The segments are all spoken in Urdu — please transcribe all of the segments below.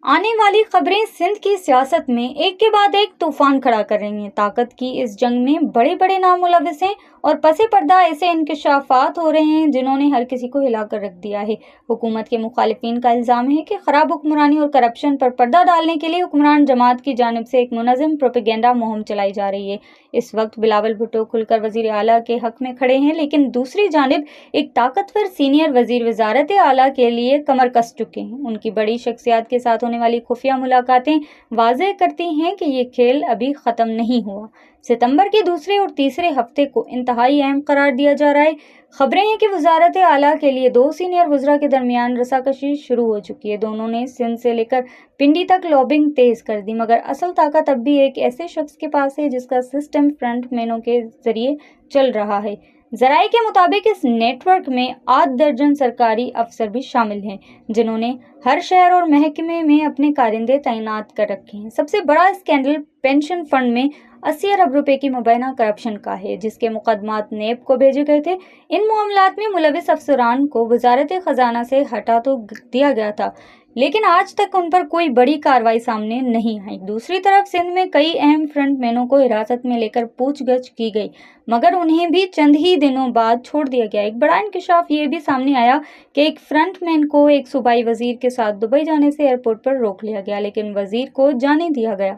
آنے والی خبریں سندھ کی سیاست میں ایک کے بعد ایک طوفان کھڑا کر رہی ہیں۔ طاقت کی اس جنگ میں بڑے بڑے نام ملوث ہیں اور پس پردہ ایسے انکشافات ہو رہے ہیں جنہوں نے ہر کسی کو ہلا کر رکھ دیا ہے۔ حکومت کے مخالفین کا الزام ہے کہ خراب حکمرانی اور کرپشن پر پردہ ڈالنے کے لیے حکمران جماعت کی جانب سے ایک منظم پروپیگنڈا مہم چلائی جا رہی ہے۔ اس وقت بلاول بھٹو کھل کر وزیر اعلیٰ کے حق میں کھڑے ہیں، لیکن دوسری جانب ایک طاقتور سینئر وزیر وزارت اعلیٰ کے لیے کمر کس چکے ہیں۔ ان کی بڑی شخصیات کے ساتھ ہونے والی خفیہ ملاقاتیں واضح کرتی ہیں کہ یہ کھیل ابھی ختم نہیں ہوا۔ ستمبر کے دوسرے اور تیسرے ہفتے کو انتہائی اہم قرار دیا جا رہا ہے۔ خبریں ہیں کہ وزارت اعلیٰ کے لیے دو سینئر وزراء کے درمیان رساکشی شروع ہو چکی ہے۔ دونوں نے سندھ سے لے کر پنڈی تک لابنگ تیز کر دی، مگر اصل طاقت اب بھی ایک ایسے شخص کے پاس ہے جس کا سسٹم فرنٹ مینوں کے ذریعے چل رہا ہے۔ ذرائع کے مطابق اس نیٹ ورک میں 8 درجن سرکاری افسر بھی شامل ہیں، جنہوں نے ہر شہر اور محکمے میں اپنے کارندے تعینات کر رکھے ہیں۔ سب سے بڑا اسکینڈل پینشن فنڈ میں 80 ارب روپے کی مبینہ کرپشن کا ہے، جس کے مقدمات نیب کو بھیجے گئے تھے۔ ان معاملات میں ملوث افسران کو وزارت خزانہ سے ہٹا تو دیا گیا تھا، لیکن آج تک ان پر کوئی بڑی کارروائی سامنے نہیں آئی۔ دوسری طرف سندھ میں کئی اہم فرنٹ مینوں کو حراست میں لے کر پوچھ گچھ کی گئی، مگر انہیں بھی چند ہی دنوں بعد چھوڑ دیا گیا۔ ایک بڑا انکشاف یہ بھی سامنے آیا کہ ایک فرنٹ مین کو ایک صوبائی وزیر کے ساتھ دبئی جانے سے ایئرپورٹ پر روک لیا گیا، لیکن وزیر کو جانے دیا گیا۔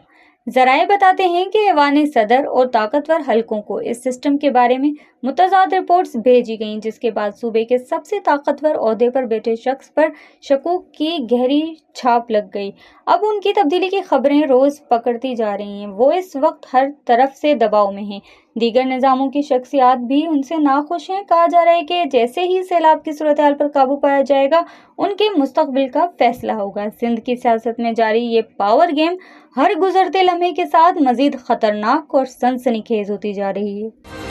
ذرائع بتاتے ہیں کہ ایوان صدر اور طاقتور حلقوں کو اس سسٹم کے بارے میں متضاد رپورٹس بھیجی گئیں، جس کے بعد صوبے کے سب سے طاقتور عہدے پر بیٹھے شخص پر شکوک کی گہری چھاپ لگ گئی۔ اب ان کی تبدیلی کی خبریں روز پکڑتی جا رہی ہیں۔ وہ اس وقت ہر طرف سے دباؤ میں ہیں۔ دیگر نظاموں کی شخصیات بھی ان سے ناخوش ہیں۔ کہا جا رہا ہے کہ جیسے ہی سیلاب کی صورتحال پر قابو پایا جائے گا، ان کے مستقبل کا فیصلہ ہوگا۔ سندھ کی سیاست میں جاری یہ پاور گیم ہر گزرتے لمحے کے ساتھ مزید خطرناک اور سنسنی خیز ہوتی جا رہی ہے۔